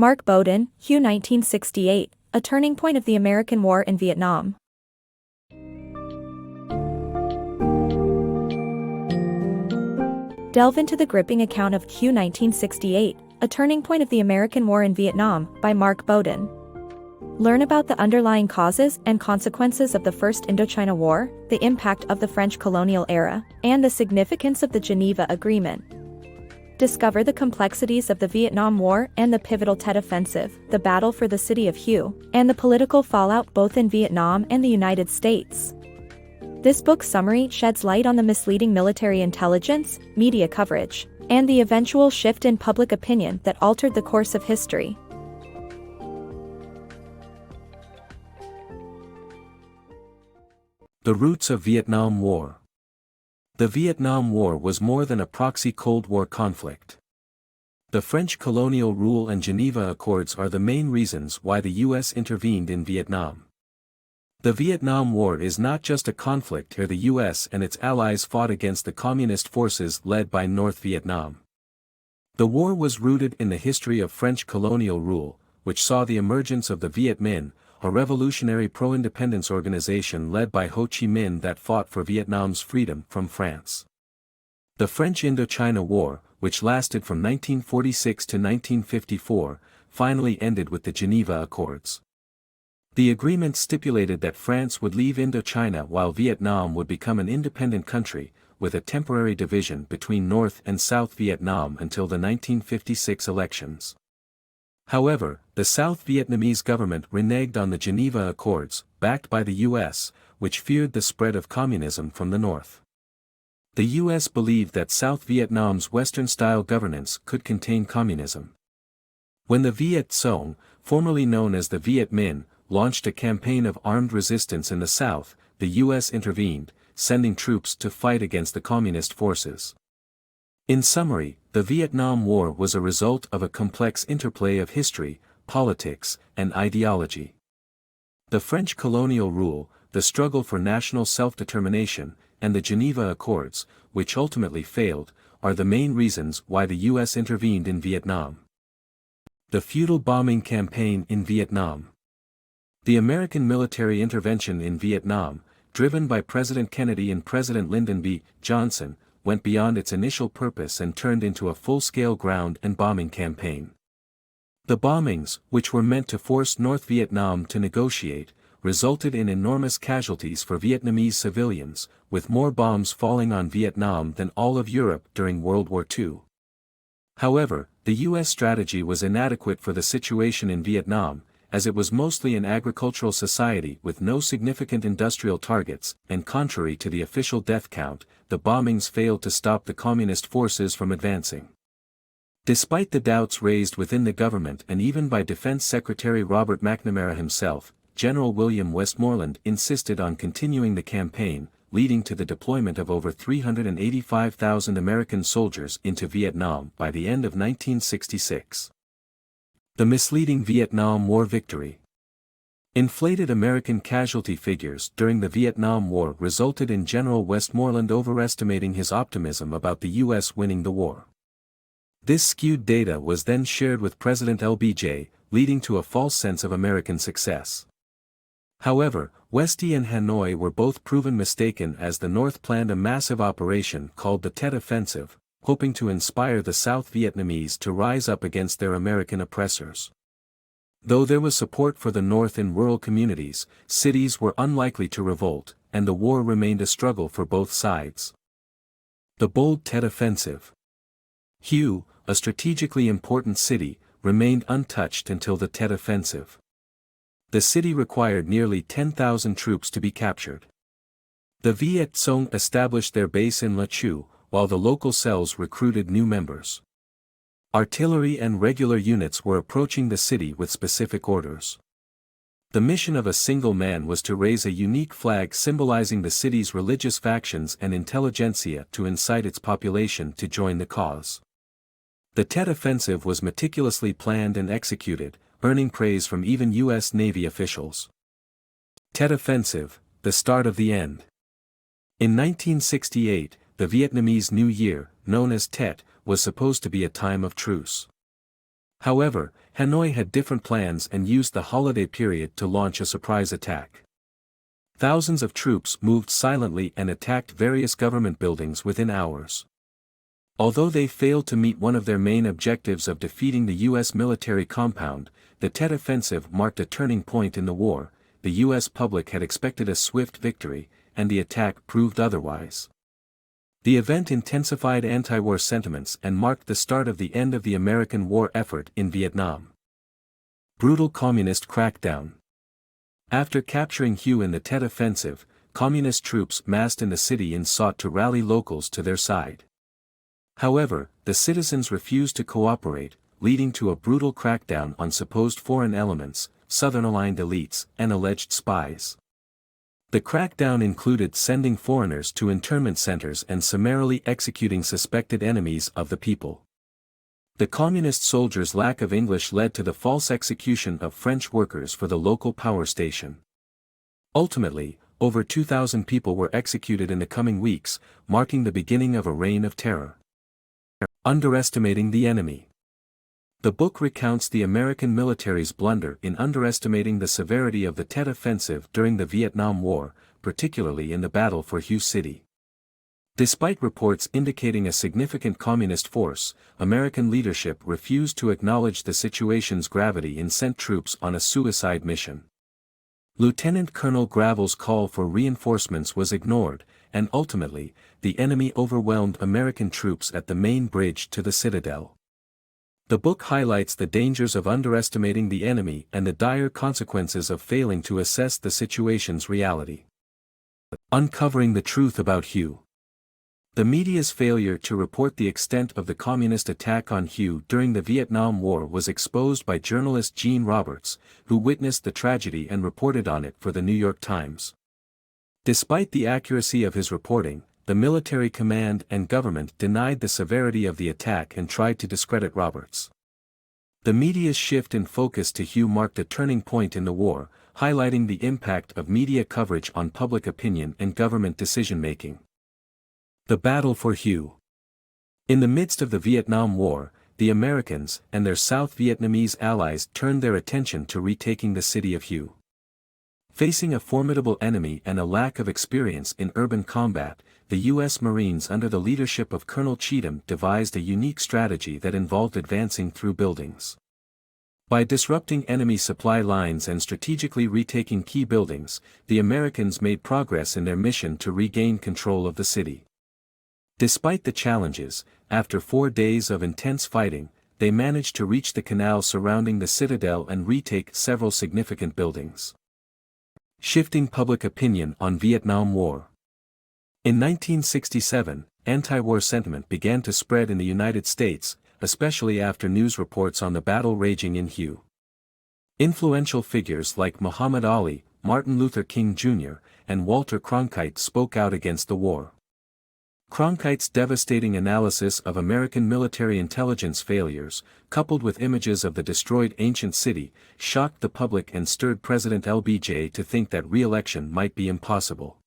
Mark Bowden, Hue 1968, A Turning Point of the American War in Vietnam. Delve into the gripping account of Hue 1968, A Turning Point of the American War in Vietnam, by Mark Bowden. Learn about the underlying causes and consequences of the First Indochina War, the impact of the French colonial era, and the significance of the Geneva Agreement. Discover the complexities of the Vietnam War and the pivotal Tet Offensive, the battle for the city of Hue, and the political fallout both in Vietnam and the United States. This book's summary sheds light on the misleading military intelligence, media coverage, and the eventual shift in public opinion that altered the course of history. The roots of Vietnam War. The Vietnam War was more than a proxy Cold War conflict. The French colonial rule and Geneva Accords are the main reasons why the U.S. intervened in Vietnam. The Vietnam War is not just a conflict where the U.S. and its allies fought against the communist forces led by North Vietnam. The war was rooted in the history of French colonial rule, which saw the emergence of the Viet Minh, a revolutionary pro-independence organization led by Ho Chi Minh that fought for Vietnam's freedom from France. The French Indochina War, which lasted from 1946 to 1954, finally ended with the Geneva Accords. The agreement stipulated that France would leave Indochina while Vietnam would become an independent country, with a temporary division between North and South Vietnam until the 1956 elections. However, the South Vietnamese government reneged on the Geneva Accords, backed by the U.S., which feared the spread of communism from the North. The U.S. believed that South Vietnam's Western-style governance could contain communism. When the Viet Cong, formerly known as the Viet Minh, launched a campaign of armed resistance in the South, the U.S. intervened, sending troops to fight against the communist forces. In summary, the Vietnam War was a result of a complex interplay of history, politics, and ideology. The French colonial rule, the struggle for national self-determination, and the Geneva Accords, which ultimately failed, are the main reasons why the U.S. intervened in Vietnam. The Futile bombing campaign in Vietnam. The American military intervention in Vietnam, driven by President Kennedy and President Lyndon B. Johnson, went beyond its initial purpose and turned into a full-scale ground and bombing campaign. The bombings, which were meant to force North Vietnam to negotiate, resulted in enormous casualties for Vietnamese civilians, with more bombs falling on Vietnam than all of Europe during World War II. However, the U.S. strategy was inadequate for the situation in Vietnam, as it was mostly an agricultural society with no significant industrial targets, and contrary to the official death count, the bombings failed to stop the communist forces from advancing. Despite the doubts raised within the government and even by Defense Secretary Robert McNamara himself, General William Westmoreland insisted on continuing the campaign, leading to the deployment of over 385,000 American soldiers into Vietnam by the end of 1966. The misleading Vietnam War victory. Inflated American casualty figures during the Vietnam War resulted in General Westmoreland overestimating his optimism about the U.S. winning the war. This skewed data was then shared with President LBJ, leading to a false sense of American success. However, Westy and Hanoi were both proven mistaken as the North planned a massive operation called the Tet Offensive, hoping to inspire the South Vietnamese to rise up against their American oppressors. Though there was support for the North in rural communities, cities were unlikely to revolt, and the war remained a struggle for both sides. The Bold Tet Offensive. Hue, a strategically important city, remained untouched until the Tet Offensive. The city required nearly 10,000 troops to be captured. The Viet Cong established their base in La Chu, while the local cells recruited new members. Artillery and regular units were approaching the city with specific orders. The mission of a single man was to raise a unique flag symbolizing the city's religious factions and intelligentsia to incite its population to join the cause. The Tet Offensive was meticulously planned and executed, earning praise from even U.S. Navy officials. Tet Offensive, the start of the end. In 1968, the Vietnamese New Year, known as Tet, was supposed to be a time of truce. However, Hanoi had different plans and used the holiday period to launch a surprise attack. Thousands of troops moved silently and attacked various government buildings within hours. Although they failed to meet one of their main objectives of defeating the U.S. military compound, the Tet Offensive marked a turning point in the war. The U.S. public had expected a swift victory, and the attack proved otherwise. The event intensified anti-war sentiments and marked the start of the end of the American war effort in Vietnam. Brutal communist crackdown. After capturing Hue in the Tet Offensive, communist troops massed in the city and sought to rally locals to their side. However, the citizens refused to cooperate, leading to a brutal crackdown on supposed foreign elements, Southern-aligned elites, and alleged spies. The crackdown included sending foreigners to internment centers and summarily executing suspected enemies of the people. The communist soldiers' lack of English led to the false execution of French workers for the local power station. Ultimately, over 2,000 people were executed in the coming weeks, marking the beginning of a reign of terror. Underestimating the enemy. The book recounts the American military's blunder in underestimating the severity of the Tet Offensive during the Vietnam War, particularly in the Battle for Hue City. Despite reports indicating a significant communist force, American leadership refused to acknowledge the situation's gravity and sent troops on a suicide mission. Lieutenant Colonel Gravel's call for reinforcements was ignored, and ultimately, the enemy overwhelmed American troops at the main bridge to the citadel. The book highlights the dangers of underestimating the enemy and the dire consequences of failing to assess the situation's reality. Uncovering the truth about Hue. The media's failure to report the extent of the communist attack on Hue during the Vietnam War was exposed by journalist Gene Roberts, who witnessed the tragedy and reported on it for the New York Times. Despite the accuracy of his reporting, the military command and government denied the severity of the attack and tried to discredit Roberts. The media's shift in focus to Hue marked a turning point in the war, highlighting the impact of media coverage on public opinion and government decision-making. The Battle for Hue. In the midst of the Vietnam War, the Americans and their South Vietnamese allies turned their attention to retaking the city of Hue. Facing a formidable enemy and a lack of experience in urban combat, the U.S. Marines under the leadership of Colonel Cheatham devised a unique strategy that involved advancing through buildings. By disrupting enemy supply lines and strategically retaking key buildings, the Americans made progress in their mission to regain control of the city. Despite the challenges, after 4 days of intense fighting, they managed to reach the canal surrounding the citadel and retake several significant buildings. Shifting public opinion on Vietnam War. In 1967, anti-war sentiment began to spread in the United States, especially after news reports on the battle raging in Hue. Influential figures like Muhammad Ali, Martin Luther King Jr., and Walter Cronkite spoke out against the war. Cronkite's devastating analysis of American military intelligence failures, coupled with images of the destroyed ancient city, shocked the public and stirred President LBJ to think that re-election might be impossible.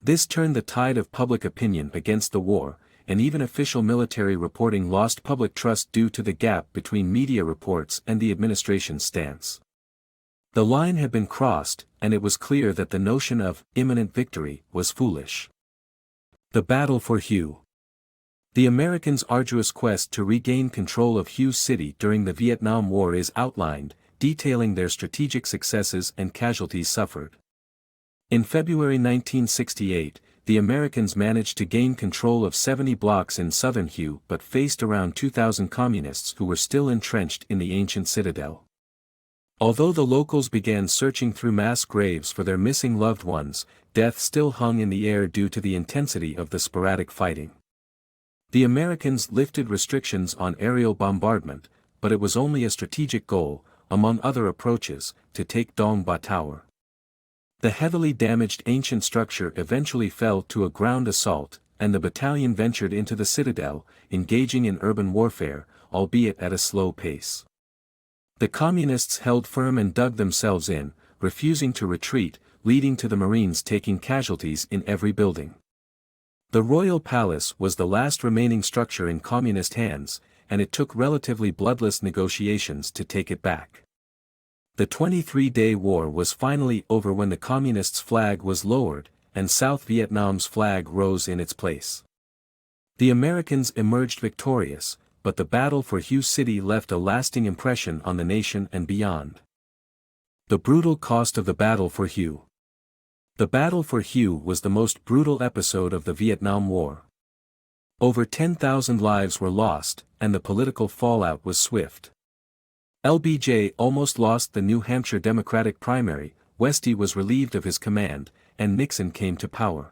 This turned the tide of public opinion against the war, and even official military reporting lost public trust due to the gap between media reports and the administration's stance. The line had been crossed, and it was clear that the notion of imminent victory was foolish. The Battle for Hue. The Americans' arduous quest to regain control of Hue City during the Vietnam War is outlined, detailing their strategic successes and casualties suffered. In February 1968, the Americans managed to gain control of 70 blocks in southern Hue but faced around 2,000 communists who were still entrenched in the ancient citadel. Although the locals began searching through mass graves for their missing loved ones, death still hung in the air due to the intensity of the sporadic fighting. The Americans lifted restrictions on aerial bombardment, but it was only a strategic goal, among other approaches, to take Dong Ba Tower. The heavily damaged ancient structure eventually fell to a ground assault, and the battalion ventured into the citadel, engaging in urban warfare, albeit at a slow pace. The communists held firm and dug themselves in, refusing to retreat, leading to the Marines taking casualties in every building. The Royal Palace was the last remaining structure in communist hands, and it took relatively bloodless negotiations to take it back. The 23-day war was finally over when the Communists' flag was lowered, and South Vietnam's flag rose in its place. The Americans emerged victorious, but the battle for Hue City left a lasting impression on the nation and beyond. The brutal cost of the Battle for Hue. The Battle for Hue was the most brutal episode of the Vietnam War. Over 10,000 lives were lost, and the political fallout was swift. LBJ almost lost the New Hampshire Democratic primary, Westy was relieved of his command, and Nixon came to power.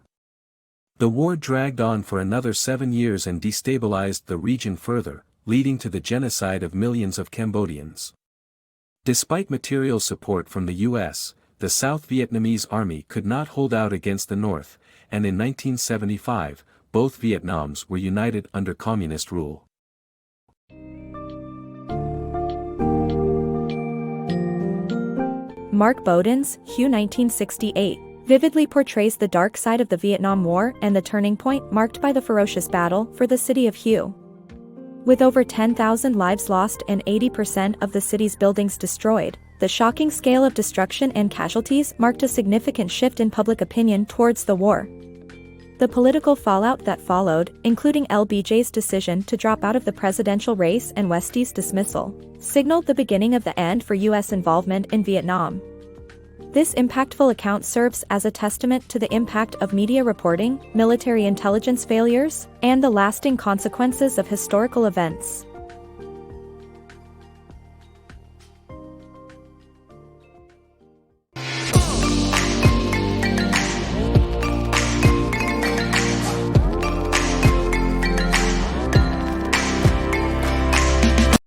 The war dragged on for another 7 years and destabilized the region further, leading to the genocide of millions of Cambodians. Despite material support from the U.S., the South Vietnamese army could not hold out against the North, and in 1975, both Vietnams were united under communist rule. Mark Bowden's Hue 1968 vividly portrays the dark side of the Vietnam War and the turning point marked by the ferocious battle for the city of Hue. With over 10,000 lives lost and 80% of the city's buildings destroyed, the shocking scale of destruction and casualties marked a significant shift in public opinion towards the war. The political fallout that followed, including LBJ's decision to drop out of the presidential race and Westy's dismissal, signaled the beginning of the end for U.S. involvement in Vietnam. This impactful account serves as a testament to the impact of media reporting, military intelligence failures, and the lasting consequences of historical events.